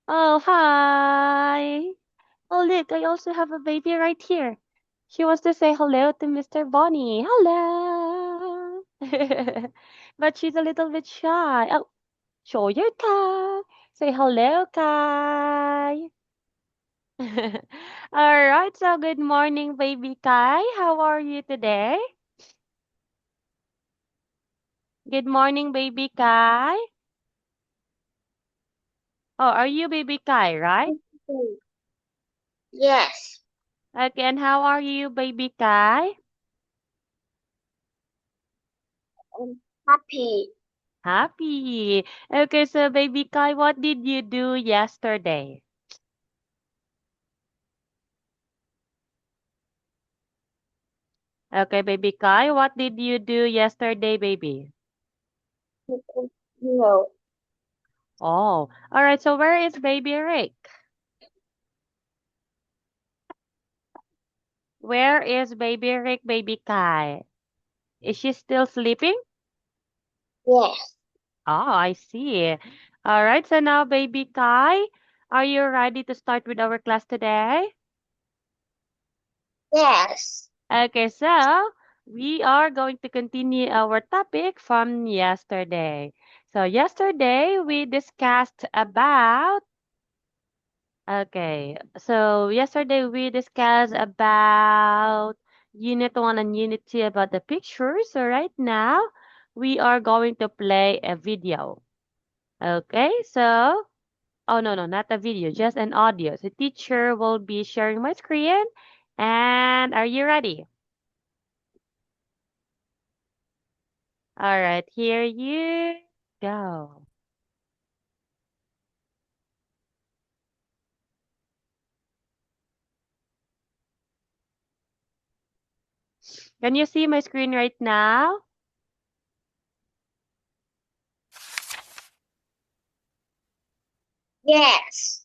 Oh, hi. Oh, look, I also have a baby right here. She wants to say hello to Mr. Bonnie. Hello. But she's a little bit shy. Oh, show your Kai. Say hello, Kai. All right, so good morning, baby Kai. How are you today? Good morning, baby Kai. Oh, are you baby Kai, right? Yes, Again, how are you, baby Kai? I'm happy. Happy. Okay, so baby Kai, what did you do yesterday? Okay, baby Kai, what did you do yesterday, baby? No, Oh, all right. So where is baby Rick? Where is baby Rick, baby Kai? Is she still sleeping? yes, Oh, I see. All right. So now, baby Kai, are you ready to start with our class today? yes. Okay, so we are going to continue our topic from yesterday. So yesterday we discussed about, okay, so yesterday we discussed about Unit 1 and Unit 2 about the pictures. So right now we are going to play a video. Okay, so, oh no, no, not a video, just an audio. So teacher will be sharing my screen. And are you ready? All right, here you go. Can you see my screen right now? Yes.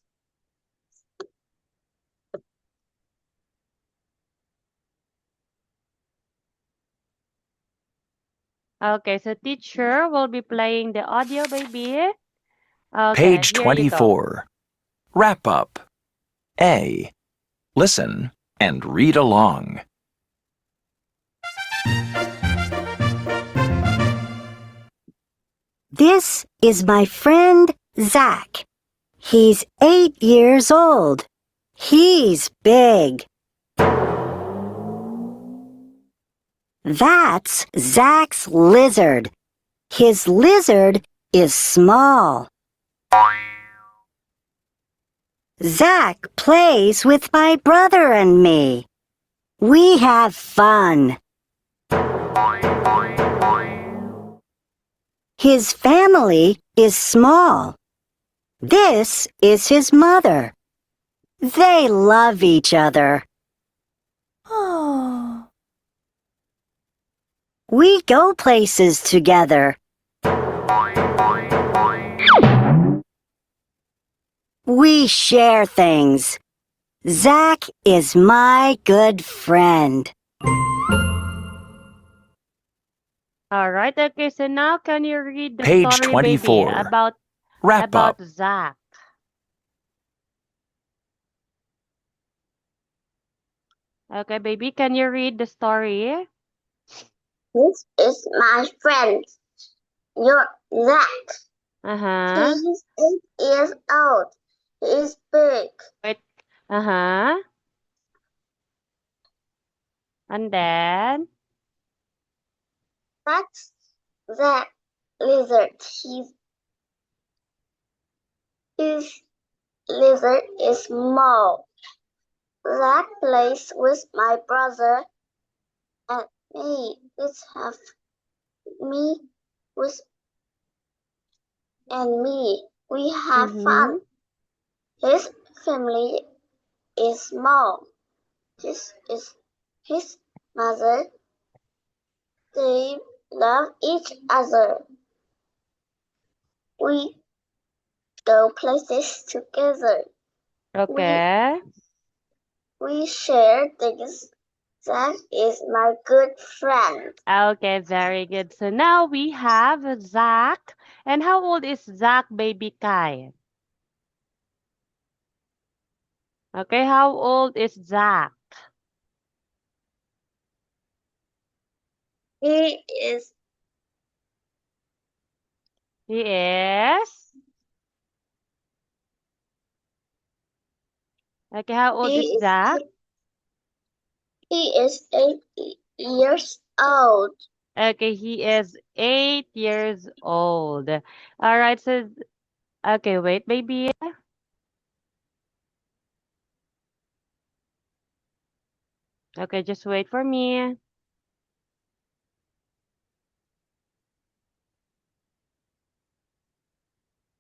Okay, so teacher will be playing the audio, baby. Okay, Page here you go. 24. Wrap up. A. Listen and read along. This is my friend Zach. He's 8 years old. He's big. That's Zach's lizard. His lizard is small. Zach plays with my brother and me. We have fun. His family is small. This is his mother. They love each other. Oh. We go places together. We share things. Zach is my good friend. All right, okay, so now can you read the Page story, baby, 24. Wrap about up. Zach? Okay, baby, can you read the story? This is my friend. You're Zach. Uh-huh. He's 8 years old. He's big. Wait. Uh-huh. And then, That's Zach lizard. His lizard is small. Zach plays with my brother and me. Let's have me with and me. We have mm-hmm. fun. His family is small. His is his mother. They love each other. We go places together. We Okay. we share things. Zach is my good friend. Okay, very good. So now we have Zach. And how old is Zach, baby Kai? Okay, how old is Zach? He is He is. Okay, how old he is is Zach? he is 8 years old. Okay, he is 8 years old. All right, so okay, wait, baby. Okay, just wait for me.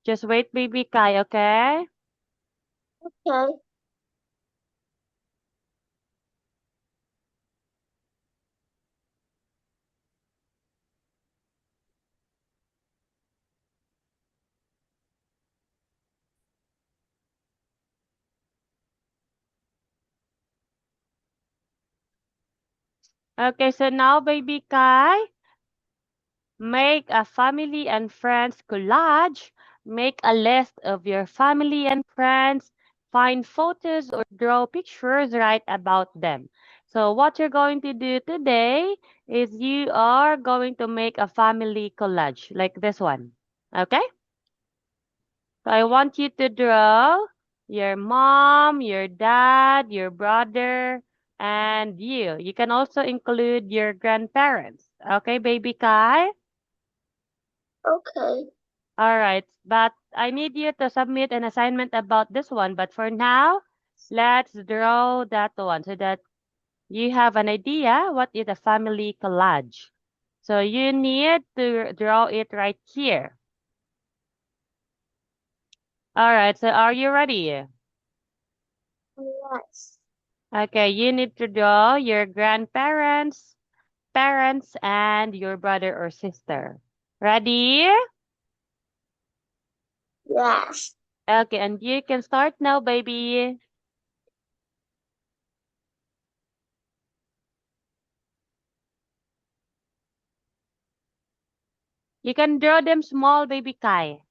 Just wait, baby Kai, okay? Okay. Okay, so now, baby Kai, make a family and friends collage. Make a list of your family and friends. Find photos or draw pictures, write about them. So what you're going to do today is you are going to make a family collage like this one. Okay? So I want you to draw your mom, your dad, your brother, and you. You can also include your grandparents. Okay, baby Kai? Okay. All right, but I need you to submit an assignment about this one. But for now, let's draw that one so that you have an idea what is a family collage. So you need to draw it right here. All right, so are you ready? Yes. Okay, you need to draw your grandparents, parents, and your brother or sister. Ready? Yes. Okay, and you can start now, baby. You can draw them small, baby Kai.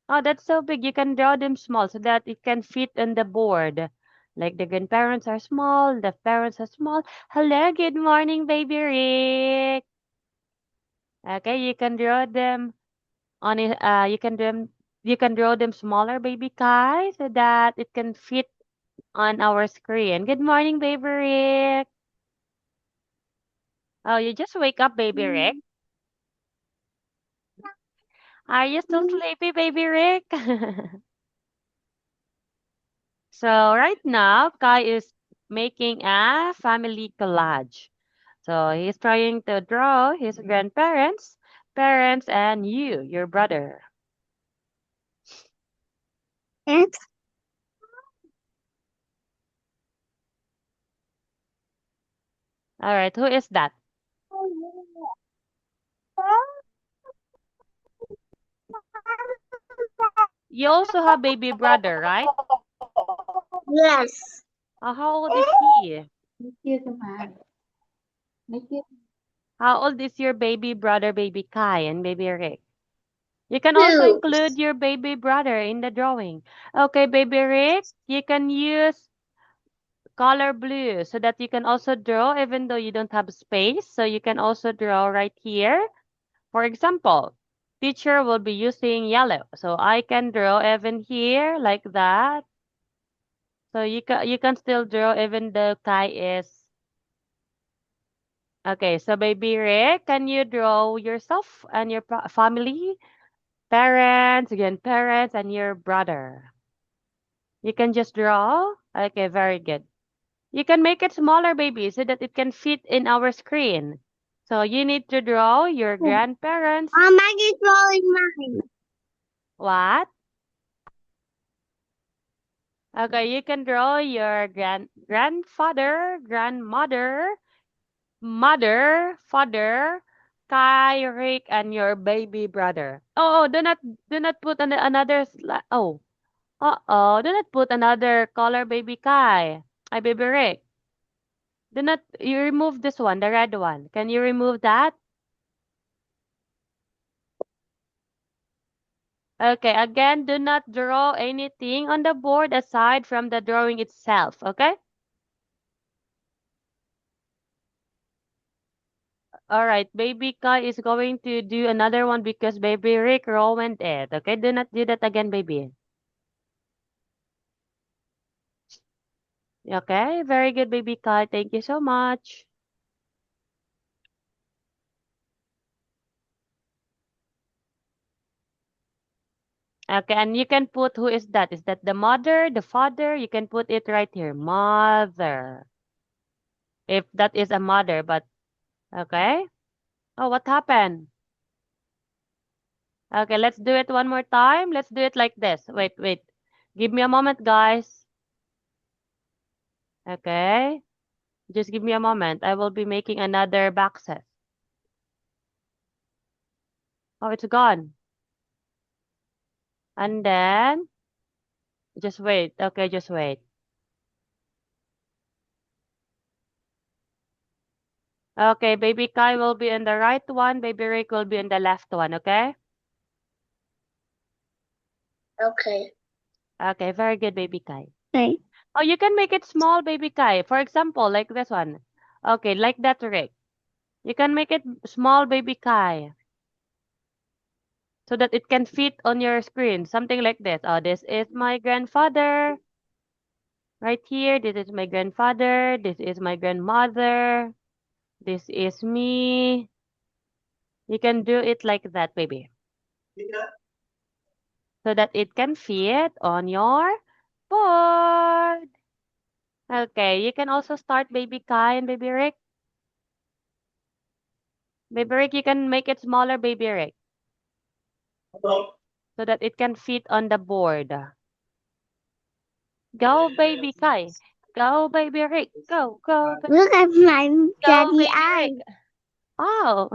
Oh, that's so big. You can draw them small so that it can fit on the board. Like the grandparents are small, the parents are small. Hello, good morning, baby Rick. Okay, you can draw them on it. You can draw them smaller, baby Kai, so that it can fit on our screen. Good morning, baby Rick. Oh, you just wake up, baby Rick. Are you still sleepy, baby Rick? So right now, Kai is making a family collage. So he's trying to draw his grandparents, parents, and you, your brother. It's All right, who is that? You also have baby brother, right? yes. How old is he? Chưa cơ mà. Mấy chiếc How old is your baby brother, baby Kai, and baby Rick? You can also two. include your baby brother in the drawing. Okay, baby Rick, you can use color blue so that you can also draw even though you don't have space. So you can also draw right here. For example, teacher will be using yellow. So I can draw even here like that. So you can still draw even though Kai is okay. So baby Rick, can you draw yourself and your family, parents, grandparents, and your brother? You can just draw. Okay, very good. You can make it smaller, baby, so that it can fit in our screen. So you need to draw your grandparents. Maggie drawing mine. What? Okay, you can draw your grandfather, grandmother, mother, father, Kai, Rick, and your baby brother. Oh, do not put another oh. Uh-oh, do not put another color baby Kai. I baby Rick. Do not you remove this one, the red one. Can you remove that? Okay, again, do not draw anything on the board aside from the drawing itself, okay? All right, baby Kai is going to do another one because baby Rick ruined it. Okay, do not do that again, baby. Okay, very good, baby Kai. Thank you so much. Okay, and you can put who is that? Is that the mother, the father? You can put it right here, mother. If that is a mother, but okay. Oh, what happened? Okay, let's do it one more time. Let's do it like this. Wait, wait. Give me a moment, guys. Okay. Just give me a moment. I will be making another boxes. Oh, it's gone. And then, just wait. Okay, just wait. Okay, baby Kai will be in the right one. Baby Rick will be in the left one, okay? Okay. Okay, very good, baby Kai. Okay. Oh, you can make it small, baby Kai. For example, like this one. Okay, like that, Rick. You can make it small, baby Kai, so that it can fit on your screen. Something like this. Oh, this is my grandfather. Right here, this is my grandfather. This is my grandmother. This is me. You can do it like that, baby. So that it can fit on your board. Okay, you can also start baby Kai and baby Rick. Baby Rick, you can make it smaller, baby Rick, so that it can fit on the board. Go, baby Kai. Go, baby Rick. Go, go, Look at my go, daddy baby eye. Rick. Oh,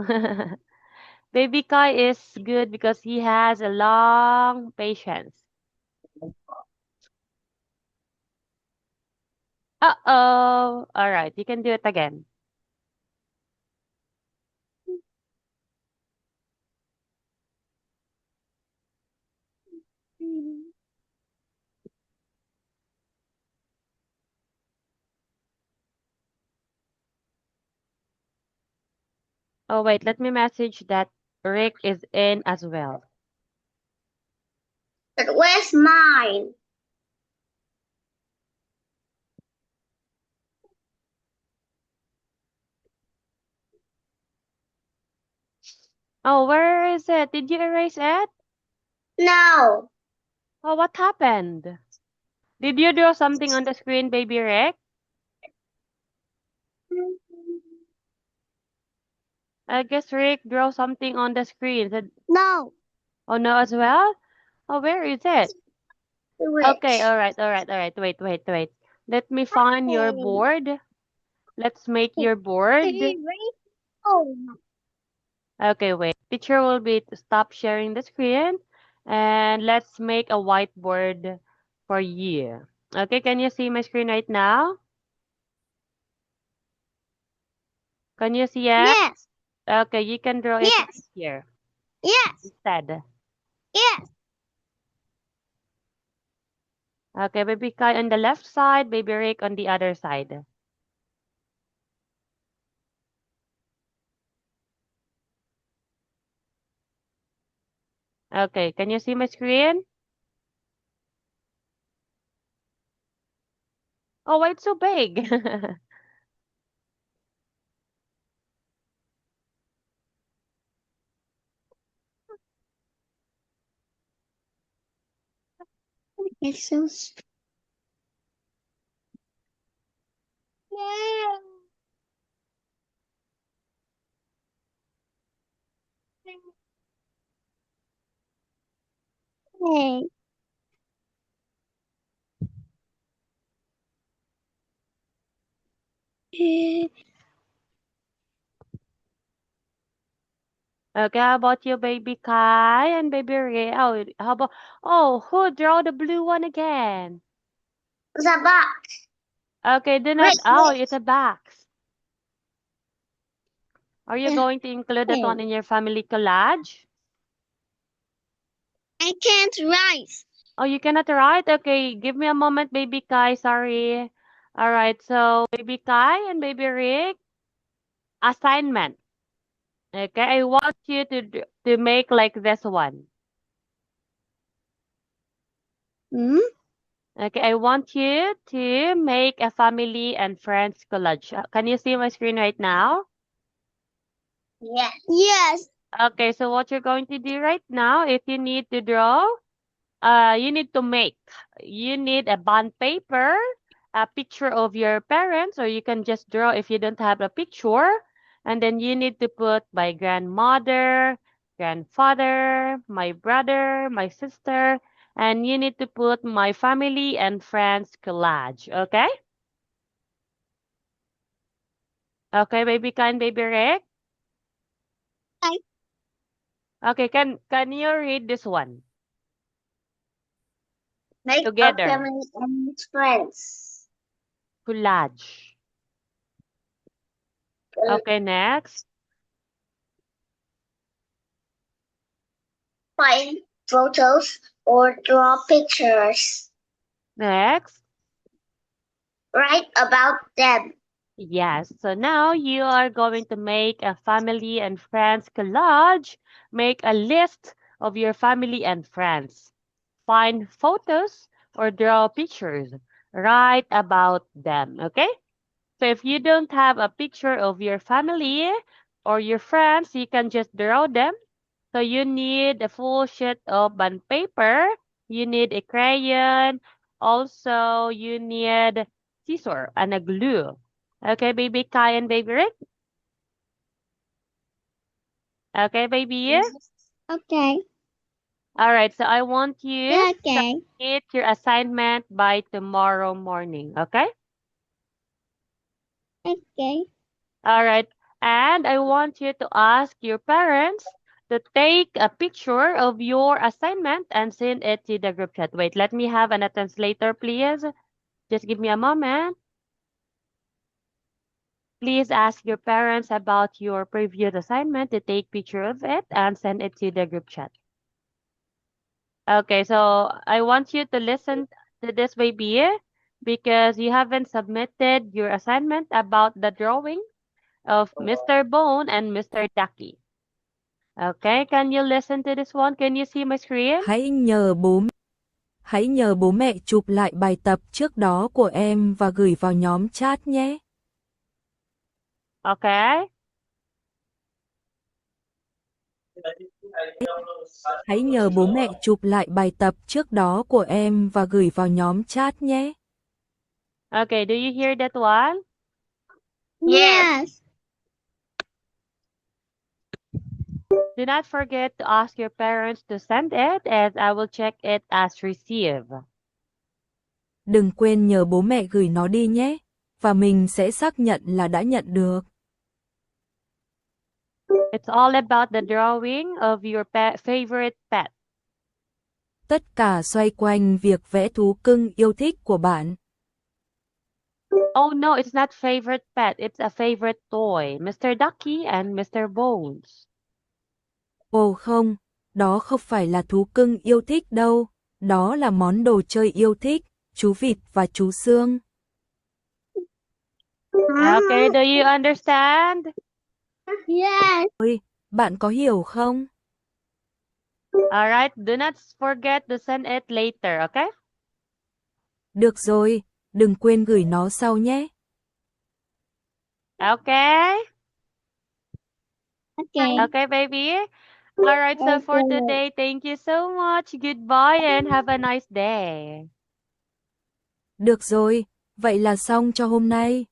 baby Kai is good because he has a long patience. Uh-oh. All right, you can do it again. Oh, wait, let me message that Rick is in as well. But where's mine? Oh, where is it? Did you erase it? No. Oh, what happened? Did you draw something on the screen, baby Rick? I guess Rick drew something on the screen. No. Oh, no, as well? Oh, where is it? Okay, all right, all right, all right. Wait, wait, wait. Let me find your board. Let's make your board. Okay, wait. Teacher will be to stop sharing the screen and let's make a whiteboard for you. Okay, can you see my screen right now? Can you see it? Yes. Okay, you can draw it right Yes. here Yes. instead. Yes. Okay, baby Kai on the left side, baby Rick on the other side. Okay, can you see my screen? Oh, why it's so big? It's so. Hey. Okay, how about you, baby Kai and baby Rick? Oh, how about, oh, who draw the blue one again? The box. Okay, do not, Wait, oh, wait. it's a box. Are you going to include that one in your family collage? I can't write. Oh, you cannot write? Okay, give me a moment, baby Kai. Sorry. All right, so baby Kai and baby Rick, assignment. Okay, I want you to make like this one. Okay, I want you to make a family and friends collage. Can you see my screen right now? Yes. Yes. Okay, so what you're going to do right now, if you need to draw, you need to make. You need a bond paper, a picture of your parents, or you can just draw if you don't have a picture. And then you need to put my grandmother, grandfather, my brother, my sister, and you need to put my family and friends collage. Okay? Okay, baby Kan, baby Rick. Okay. Okay, can you read this one Make together? a family and friends. Collage. Okay, next. Find photos or draw pictures. Next. Write about them. Yes, so now you are going to make a family and friends collage. Make a list of your family and friends. Find photos or draw pictures. Write about them, okay? So if you don't have a picture of your family or your friends, you can just draw them. So you need a full sheet of bond paper. You need a crayon. Also, you need scissors and a glue. Okay, baby Kai and baby Rick? Okay, baby? Okay. All right, so I want you to Okay. submit your assignment by tomorrow morning, okay? Okay. All right, and I want you to ask your parents to take a picture of your assignment and send it to the group chat. Wait, let me have a translator, please. Just give me a moment. Please ask your parents about your previous assignment to take picture of it and send it to the group chat. Okay, so I want you to listen to this, baby, because you haven't submitted your assignment about the drawing of Mr. Bone and Mr. Ducky. Okay, can you listen to this one? Can you see my screen? Hãy nhờ bố mẹ chụp lại bài tập trước đó của em và gửi vào nhóm chat nhé. Okay. Hãy nhờ bố mẹ chụp lại bài tập trước đó của em và gửi vào nhóm chat nhé. Okay, do you hear that one? Yes. Do not forget to ask your parents to send it as I will check it as received. Đừng quên nhờ bố mẹ gửi nó đi nhé. Và mình sẽ xác nhận là đã nhận được. It's all about the drawing of your favorite pet. Tất cả xoay quanh việc vẽ thú cưng yêu thích của bạn. Oh no, it's not favorite pet. It's a favorite toy. Mr. Ducky and Mr. Bones. Ồ không, đó không phải là thú cưng yêu thích đâu. Đó là món đồ chơi yêu thích, chú vịt và chú xương. Okay, do you understand? Yes. Ôi, bạn có hiểu không? Alright, do not forget to send it later, okay? Được rồi, đừng quên gửi nó sau nhé. Okay? Okay. Okay, baby? Alright, so for Okay. today, thank you so much. Goodbye and have a nice day. Được rồi, vậy là xong cho hôm nay.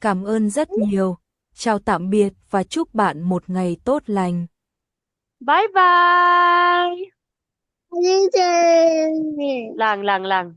Cảm ơn rất nhiều. Chào tạm biệt và chúc bạn một ngày tốt lành. Bye bye. Listen. Lang.